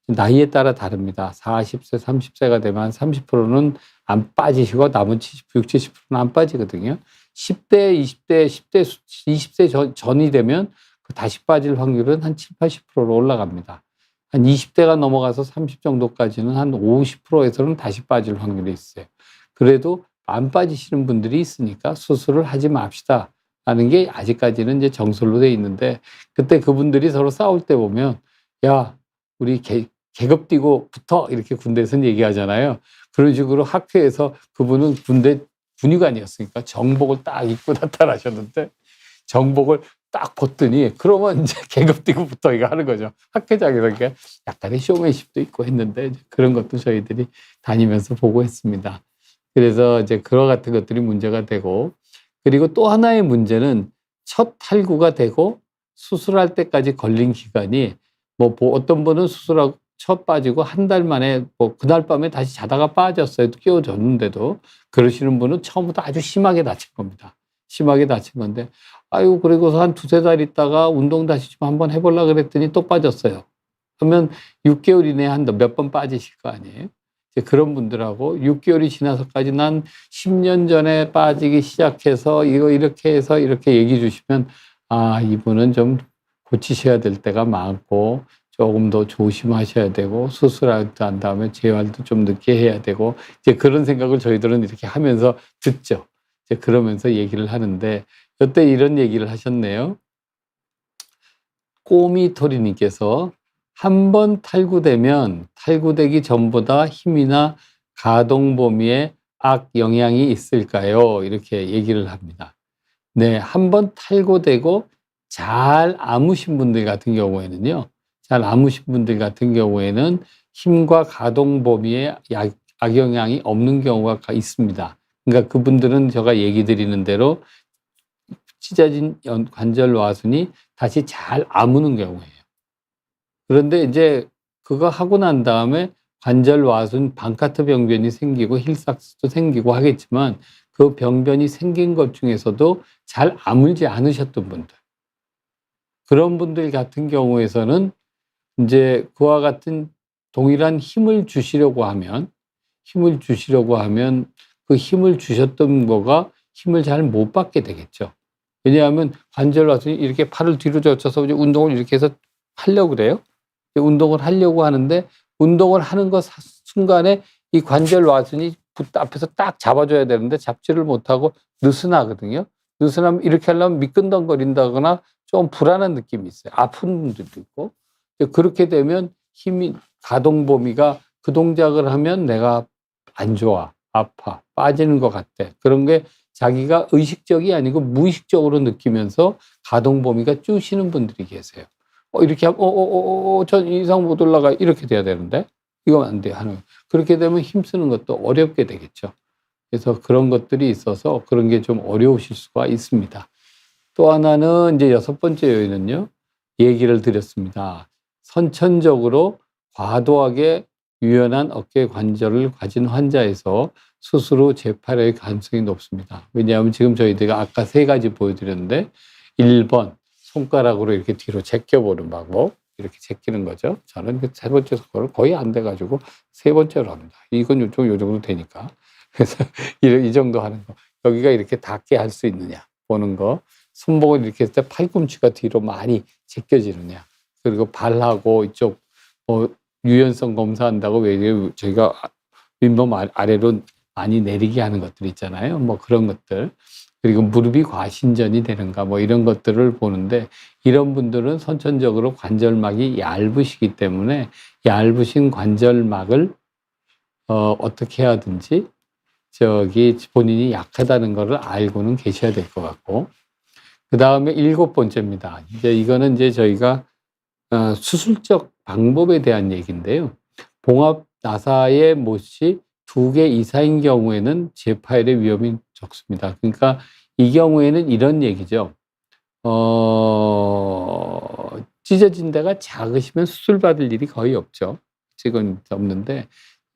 나이에 따라 다릅니다. 40세, 30세가 되면 30%는 안 빠지시고 나머지 60, 70%는 안 빠지거든요. 10대, 20대, 10대, 20세 전이 되면 그 다시 빠질 확률은 한 7, 80%로 올라갑니다. 한 20대가 넘어가서 30 정도까지는 한 50%에서는 다시 빠질 확률이 있어요. 그래도 안 빠지시는 분들이 있으니까 수술을 하지 맙시다 하는 게 아직까지는 이제 정설로 돼 있는데 그때 그분들이 서로 싸울 때 보면 야 우리 계급 띄고 붙어 이렇게 군대에서는 얘기하잖아요. 그런 식으로 학회에서 그분은 군대 군의관이었으니까 정복을 딱 입고 나타나셨는데 정복을 딱 벗더니 그러면 이제 계급 띄고 붙어 이거 하는 거죠. 학회장이라는 약간의 쇼맨십도 있고 했는데 그런 것도 저희들이 다니면서 보고 했습니다. 그래서 이제 그와 같은 것들이 문제가 되고 그리고 또 하나의 문제는 첫 탈구가 되고 수술할 때까지 걸린 기간이 뭐 어떤 분은 수술하고 첫 빠지고 한 달 만에 뭐 그날 밤에 다시 자다가 빠졌어요. 끼워줬는데도 그러시는 분은 처음부터 아주 심하게 다친 겁니다. 심하게 다친 건데 아유 그리고서 한 두세 달 있다가 운동 다시 좀 한번 해보려고 그랬더니 또 빠졌어요. 그러면 6개월 이내에 한 몇 번 빠지실 거 아니에요. 이제 그런 분들하고 6개월이 지나서까지 난 10년 전에 빠지기 시작해서 이거 이렇게 해서 이렇게 얘기해 주시면 아 이분은 좀 고치셔야 될 때가 많고 조금 더 조심하셔야 되고 수술한 다음에 재활도 좀 늦게 해야 되고 이제 그런 생각을 저희들은 이렇게 하면서 듣죠. 이제 그러면서 얘기를 하는데 그때 이런 얘기를 하셨네요. 꼬미토리님께서 한 번 탈구되면 탈구되기 전보다 힘이나 가동 범위에 악 영향이 있을까요? 이렇게 얘기를 합니다. 네, 한 번 탈구되고 잘 아무신 분들 같은 경우에는요. 잘 아무신 분들 같은 경우에는 힘과 가동 범위에 악영향이 없는 경우가 있습니다. 그러니까 그분들은 제가 얘기 드리는 대로 찢어진 관절 와순이 다시 잘 아무는 경우예요. 그런데 이제 그거 하고 난 다음에 관절 와순 반카트 병변이 생기고 힐삭스도 생기고 하겠지만 그 병변이 생긴 것 중에서도 잘 아물지 않으셨던 분들, 그런 분들 같은 경우에서는 이제 그와 같은 동일한 힘을 주시려고 하면 그 힘을 주셨던 거가 힘을 잘 못 받게 되겠죠. 왜냐하면 관절 와순이 이렇게 팔을 뒤로 젖혀서 이제 운동을 이렇게 해서 하려고 그래요. 운동을 하려고 하는데 운동을 하는 것 순간에 이 관절 와순이 앞에서 딱 잡아줘야 되는데 잡지를 못하고 느슨하거든요. 느슨하면 이렇게 하려면 미끈덩거린다거나 좀 불안한 느낌이 있어요. 아픈 분들도 있고. 그렇게 되면 힘이 가동 범위가 그 동작을 하면 내가 안 좋아, 아파, 빠지는 것 같아. 그런 게 자기가 의식적이 아니고 무의식적으로 느끼면서 가동 범위가 쪼시는 분들이 계세요. 이렇게 하면 전 이상 못 올라가 이렇게 돼야 되는데 이건 안 돼 하는. 그렇게 되면 힘쓰는 것도 어렵게 되겠죠. 그래서 그런 것들이 있어서 그런 게 좀 어려우실 수가 있습니다. 또 하나는 이제 6번째 요인은요. 얘기를 드렸습니다. 선천적으로 과도하게 유연한 어깨 관절을 가진 환자에서 수술 후 재팔의 가능성이 높습니다. 왜냐하면 지금 저희들가 아까 3가지 보여드렸는데 1번 손가락으로 이렇게 뒤로 제껴보는 방법, 이렇게 제끼는 거죠. 저는 그 3번째 손가락을 거의 안 돼가지고 3번째로 합니다. 이건 요 정도 되니까. 그래서 이 정도 하는 거. 여기가 이렇게 닿게 할 수 있느냐 보는 거. 손목을 이렇게 했을 때 팔꿈치가 뒤로 많이 제껴지느냐. 그리고 발하고 이쪽 유연성 검사한다고 왜 저희가 윗몸 아래로 많이 내리게 하는 것들 있잖아요. 뭐 그런 것들. 그리고 무릎이 과신전이 되는가 뭐 이런 것들을 보는데 이런 분들은 선천적으로 관절막이 얇으시기 때문에 얇으신 관절막을 어떻게 해야든지 본인이 약하다는 것을 알고는 계셔야 될 것 같고, 그 다음에 7번째입니다. 이제 이거는 이제 저희가 수술적 방법에 대한 얘기인데요. 봉합 나사의 못이 2개 이상인 경우에는 재파열의 위험이 적습니다. 그러니까 이 경우에는 이런 얘기죠. 찢어진 데가 작으시면 수술 받을 일이 거의 없죠. 지금 없는데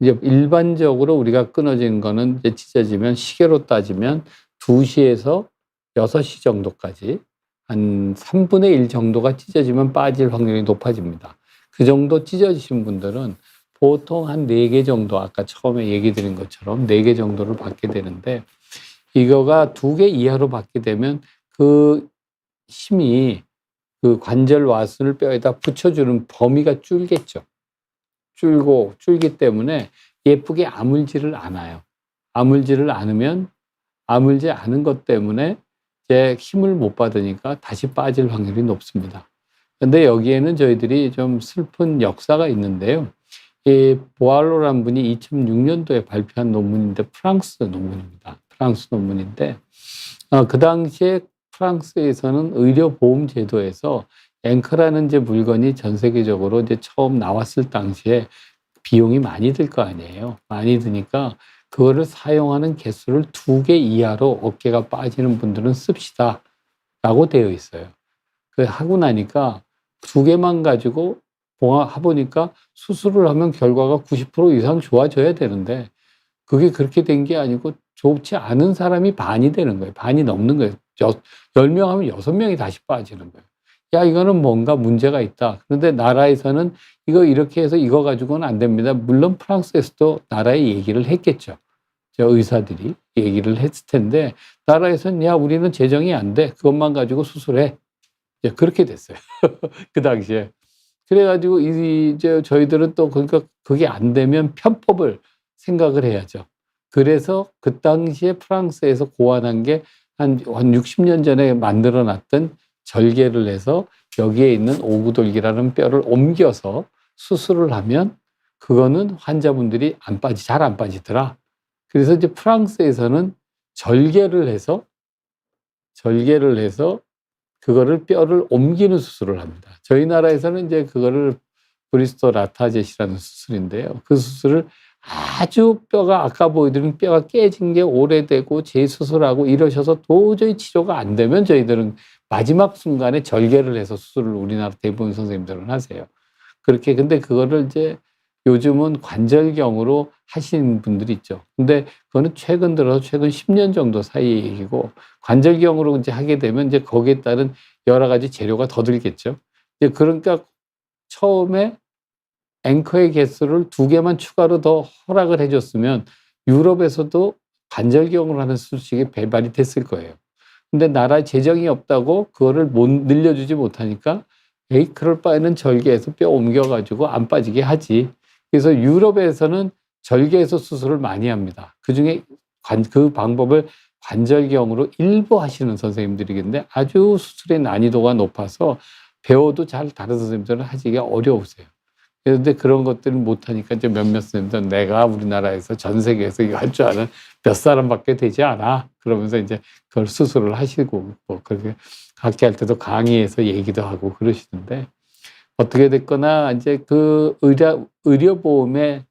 이제 일반적으로 우리가 끊어지는 거는 이제 찢어지면 시계로 따지면 2시에서 6시 정도까지 한 3분의 1 정도가 찢어지면 빠질 확률이 높아집니다. 그 정도 찢어지신 분들은 보통 한 4개 정도, 아까 처음에 얘기 드린 것처럼 4개 정도를 받게 되는데, 이거가 2개 이하로 받게 되면 그 힘이 그 관절 와순을 뼈에다 붙여주는 범위가 줄겠죠. 줄기 때문에 예쁘게 아물지를 않아요. 아물지 않은 것 때문에 이제 힘을 못 받으니까 다시 빠질 확률이 높습니다. 근데 여기에는 저희들이 좀 슬픈 역사가 있는데요. 이 보알로라는 분이 2006년도에 발표한 논문인데 프랑스 논문인데 그 당시에 프랑스에서는 의료보험 제도에서 앵커라는 이제 물건이 전 세계적으로 이제 처음 나왔을 당시에 비용이 많이 들 거 아니에요. 많이 드니까 그거를 사용하는 개수를 2개 이하로 어깨가 빠지는 분들은 씁시다 라고 되어 있어요. 그 하고 나니까 2개만 가지고 해보니까 수술을 하면 결과가 90% 이상 좋아져야 되는데 그게 그렇게 된 게 아니고 좋지 않은 사람이 반이 되는 거예요. 반이 넘는 거예요. 10명 하면 6명이 다시 빠지는 거예요. 야, 이거는 뭔가 문제가 있다. 그런데 나라에서는 이거 이렇게 해서 이거 가지고는 안 됩니다. 물론 프랑스에서도 나라에 얘기를 했겠죠. 저 의사들이 얘기를 했을 텐데 나라에서는 야, 우리는 재정이 안 돼. 그것만 가지고 수술해. 이제 그렇게 됐어요. 그 당시에. 그래가지고 이제 저희들은 또 그러니까 그게 안 되면 편법을 생각을 해야죠. 그래서 그 당시에 프랑스에서 고안한 게 한 60년 전에 만들어 놨던 절개를 해서 여기에 있는 오구돌기라는 뼈를 옮겨서 수술을 하면 그거는 환자분들이 잘 안 빠지더라. 그래서 이제 프랑스에서는 절개를 해서 그거를 뼈를 옮기는 수술을 합니다. 저희 나라에서는 이제 그거를 브리스톨 라타젯이라는 수술인데요. 그 수술을 아주 뼈가 아까 보여드린 뼈가 깨진 게 오래되고 재수술하고 이러셔서 도저히 치료가 안 되면 저희들은 마지막 순간에 절개를 해서 수술을 우리나라 대부분 선생님들은 하세요. 그렇게 근데 그거를 이제 요즘은 관절경으로 하시는 분들이 있죠. 근데 그거는 최근 들어서 최근 10년 정도 사이의 얘기고 관절경으로 이제 하게 되면 이제 거기에 따른 여러 가지 재료가 더 들겠죠. 이제 그러니까 처음에 앵커의 개수를 2개만 추가로 더 허락을 해 줬으면 유럽에서도 관절경으로 하는 수술식이 배발이 됐을 거예요. 근데 나라에 재정이 없다고 그거를 못 늘려주지 못하니까 에이 그럴 바에는 절개해서 뼈 옮겨 가지고 안 빠지게 하지. 그래서 유럽에서는 절개해서 수술을 많이 합니다. 그중에 그 방법을 관절경으로 일부 하시는 선생님들이긴데 아주 수술의 난이도가 높아서 배워도 잘 다른 선생님들은 하기가 어려우세요. 그런데 그런 것들을 못하니까 이제 몇몇 선생님들은 내가 우리나라에서 전 세계에서 이거 할 줄 아는 몇 사람밖에 되지 않아. 그러면서 이제 그걸 수술을 하시고 뭐 그렇게 각기 할 때도 강의에서 얘기도 하고 그러시는데 어떻게 됐거나 이제 그 의료보험의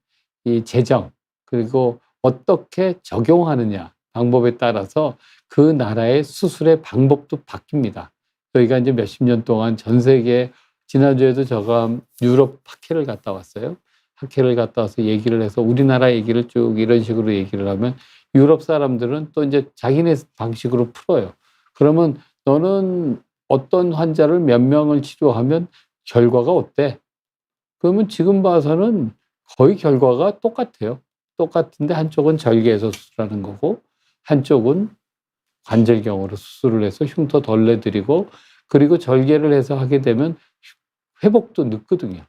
이 재정 그리고 어떻게 적용하느냐 방법에 따라서 그 나라의 수술의 방법도 바뀝니다. 저희가 이제 몇십 년 동안 전 세계 지난주에도 제가 유럽 학회를 갔다 왔어요. 학회를 갔다 와서 얘기를 해서 우리나라 얘기를 쭉 이런 식으로 얘기를 하면 유럽 사람들은 또 이제 자기네 방식으로 풀어요. 그러면 너는 어떤 환자를 몇 명을 치료하면 결과가 어때? 그러면 지금 봐서는 거의 결과가 똑같아요. 똑같은데 한쪽은 절개해서 수술하는 거고 한쪽은 관절경으로 수술을 해서 흉터 덜 내드리고 그리고 절개를 해서 하게 되면 회복도 늦거든요.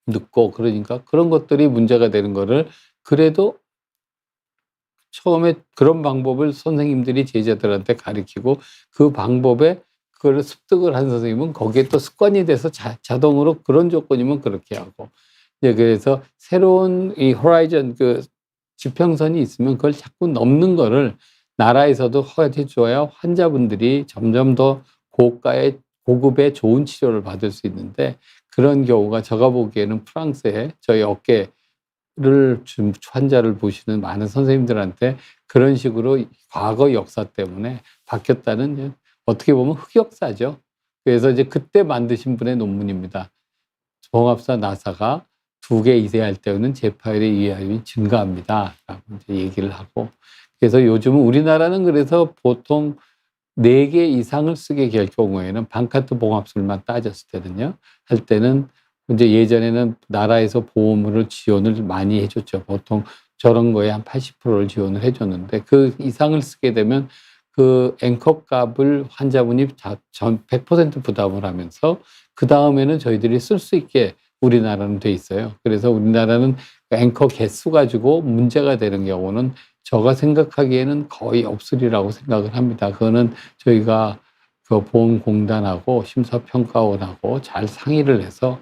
늦고 그러니까 그런 것들이 문제가 되는 거를 그래도 처음에 그런 방법을 선생님들이 제자들한테 가르치고 그 방법에 그거를 습득을 한 선생님은 거기에 또 습관이 돼서 자동으로 그런 조건이면 그렇게 하고 이제 그래서 새로운 이 호라이즌 그 지평선이 있으면 그걸 자꾸 넘는 거를 나라에서도 허가해 줘야 환자분들이 점점 더 고급의 좋은 치료를 받을 수 있는데 그런 경우가 제가 보기에는 프랑스에 저희 어깨를 좀 환자를 보시는 많은 선생님들한테 그런 식으로 과거 역사 때문에 바뀌었다는 어떻게 보면 흑역사죠. 그래서 이제 그때 만드신 분의 논문입니다. 종합사 나사가 2개 이상할 때는 제파일의 이하율이 증가합니다. 라고 이제 얘기를 하고. 그래서 요즘은 우리나라는 그래서 보통 4개 이상을 쓰게 될 경우에는 반카트 봉합술만 따졌을 때는요. 할 때는 이제 예전에는 나라에서 보험을 지원을 많이 해줬죠. 보통 저런 거에 한 80%를 지원을 해줬는데 그 이상을 쓰게 되면 그 앵커 값을 환자분이 전 100% 부담을 하면서 그 다음에는 저희들이 쓸 수 있게 우리나라는 돼 있어요. 그래서 우리나라는 앵커 개수 가지고 문제가 되는 경우는 제가 생각하기에는 거의 없으리라고 생각을 합니다. 그거는 저희가 그 보험공단하고 심사평가원하고 잘 상의를 해서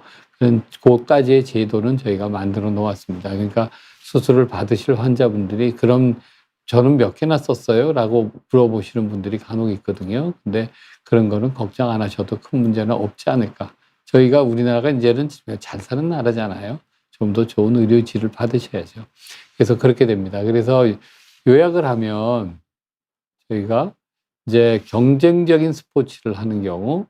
그까지의 제도는 저희가 만들어 놓았습니다. 그러니까 수술을 받으실 환자분들이 그럼 저는 몇 개나 썼어요? 라고 물어보시는 분들이 간혹 있거든요. 근데 그런 거는 걱정 안 하셔도 큰 문제는 없지 않을까. 저희가 우리나라가 이제는 잘 사는 나라잖아요. 좀 더 좋은 의료질을 받으셔야죠. 그래서 그렇게 됩니다. 그래서 요약을 하면 저희가 이제 경쟁적인 스포츠를 하는 경우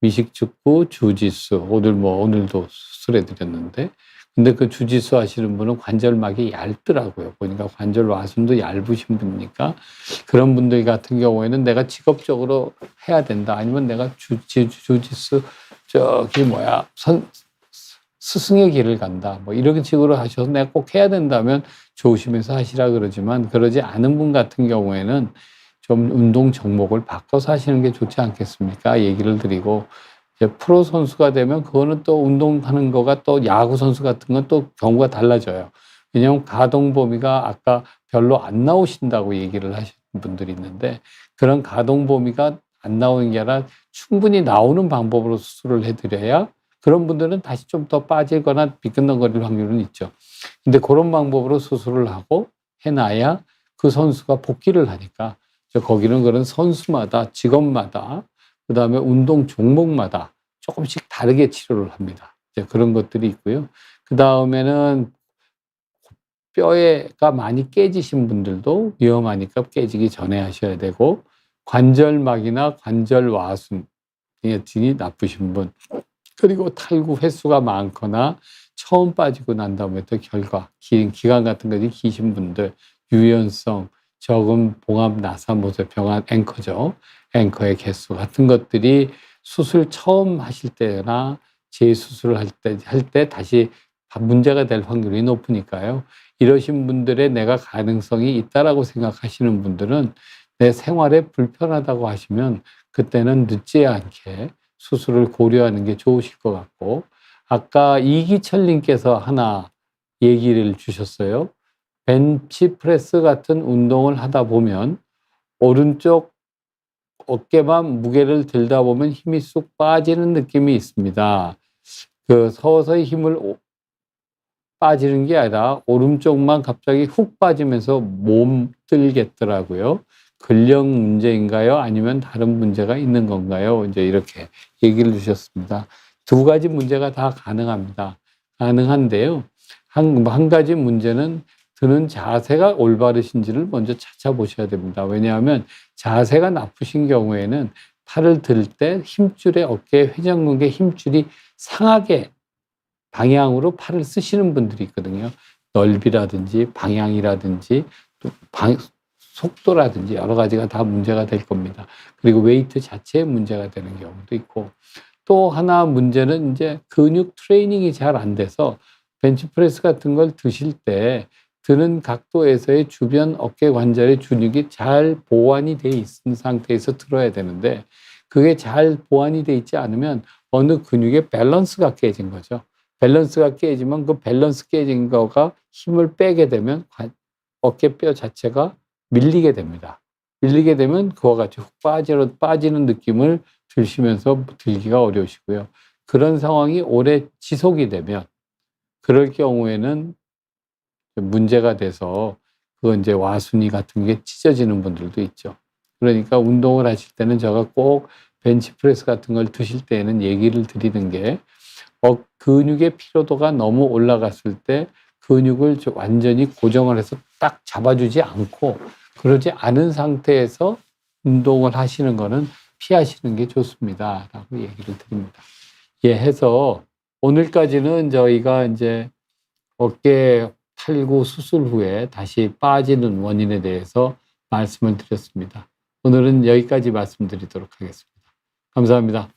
미식축구, 주짓수, 오늘도 수술해 드렸는데 근데 그 주짓수 하시는 분은 관절막이 얇더라고요. 보니까 관절 와순도 얇으신 분이니까 그런 분들 같은 경우에는 내가 직업적으로 해야 된다. 아니면 내가 주짓수 스승의 길을 간다. 뭐 이런 식으로 하셔서 내가 꼭 해야 된다면 조심해서 하시라 그러지만 그러지 않은 분 같은 경우에는 좀 운동 종목을 바꿔서 하시는 게 좋지 않겠습니까? 얘기를 드리고 이제 프로 선수가 되면 그거는 또 운동하는 거가 또 야구 선수 같은 건 또 경우가 달라져요. 왜냐하면 가동 범위가 아까 별로 안 나오신다고 얘기를 하시는 분들이 있는데 그런 가동 범위가 안 나오는 게 아니라 충분히 나오는 방법으로 수술을 해드려야 그런 분들은 다시 좀 더 빠지거나 비끈덕거릴 확률은 있죠. 근데 그런 방법으로 수술을 하고 해놔야 그 선수가 복귀를 하니까 거기는 그런 선수마다 직업마다 그다음에 운동 종목마다 조금씩 다르게 치료를 합니다. 이제 그런 것들이 있고요. 그다음에는 뼈가 많이 깨지신 분들도 위험하니까 깨지기 전에 하셔야 되고, 관절막이나 관절 와순 등이 나쁘신 분, 그리고 탈구 횟수가 많거나 처음 빠지고 난 다음에 또 긴 기간 같은 것이 기신 분들, 유연성, 적은 봉합 나사모세 병환 앵커죠. 앵커의 개수 같은 것들이 수술 처음 하실 때나 재수술을 할 때 다시 문제가 될 확률이 높으니까요. 이러신 분들의 내가 가능성이 있다라고 생각하시는 분들은 내 생활에 불편하다고 하시면 그때는 늦지 않게 수술을 고려하는 게 좋으실 것 같고, 아까 이기철님께서 하나 얘기를 주셨어요. 벤치프레스 같은 운동을 하다 보면 오른쪽 어깨만 무게를 들다 보면 힘이 쑥 빠지는 느낌이 있습니다. 서서히 힘을 빠지는 게 아니라 오른쪽만 갑자기 훅 빠지면서 몸들겠더라고요. 근력 문제인가요? 아니면 다른 문제가 있는 건가요? 이제 이렇게 얘기를 주셨습니다. 두 가지 문제가 다 가능합니다. 가능한데요. 한 가지 문제는 드는 자세가 올바르신지를 먼저 찾아보셔야 됩니다. 왜냐하면 자세가 나쁘신 경우에는 팔을 들 때 힘줄에 어깨 회전근개 힘줄이 상하게 방향으로 팔을 쓰시는 분들이 있거든요. 넓이라든지 방향이라든지 또 속도라든지 여러 가지가 다 문제가 될 겁니다. 그리고 웨이트 자체에 문제가 되는 경우도 있고, 또 하나 문제는 이제 근육 트레이닝이 잘 안 돼서 벤치프레스 같은 걸 드실 때 드는 각도에서의 주변 어깨 관절의 근육이 잘 보완이 돼 있는 상태에서 들어야 되는데, 그게 잘 보완이 돼 있지 않으면 어느 근육의 밸런스가 깨진 거죠. 밸런스가 깨지면 그 밸런스 깨진 거가 힘을 빼게 되면 어깨뼈 자체가 밀리게 됩니다. 밀리게 되면 그와 같이 훅 빠지는 느낌을 들시면서 들기가 어려우시고요. 그런 상황이 오래 지속이 되면 그럴 경우에는 문제가 돼서 그건 이제 와순이 같은 게 찢어지는 분들도 있죠. 그러니까 운동을 하실 때는 제가 꼭 벤치프레스 같은 걸 드실 때에는 얘기를 드리는 게, 근육의 피로도가 너무 올라갔을 때 근육을 완전히 고정을 해서 딱 잡아주지 않고, 그러지 않은 상태에서 운동을 하시는 거는 피하시는 게 좋습니다. 라고 얘기를 드립니다. 예, 해서 오늘까지는 저희가 이제 어깨 탈구 수술 후에 다시 빠지는 원인에 대해서 말씀을 드렸습니다. 오늘은 여기까지 말씀드리도록 하겠습니다. 감사합니다.